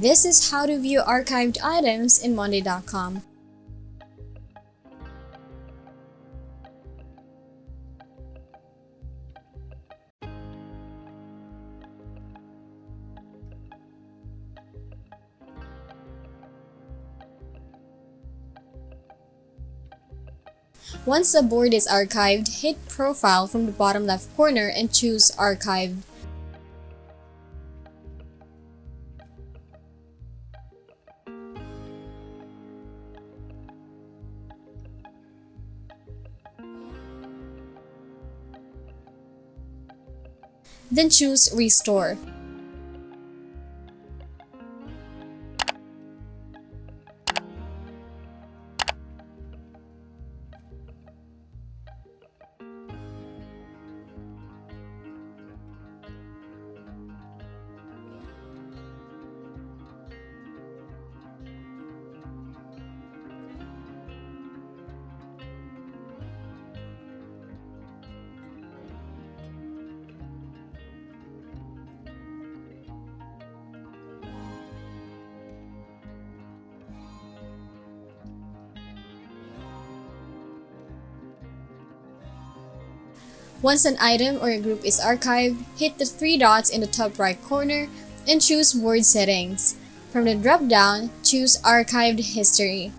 This is how to view archived items in Monday.com. Once the board is archived, hit Profile from the bottom left corner and choose Archived. Then choose Restore. Once an item or a group is archived, hit the three dots in the top right corner and choose Board Settings. From the drop-down, choose Archived History.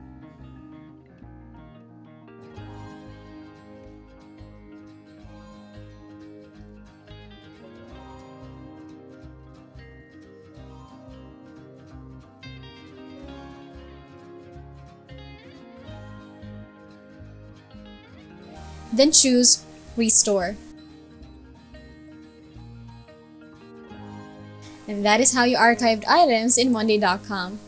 Then choose Restore. And that is how you archived items in Monday.com.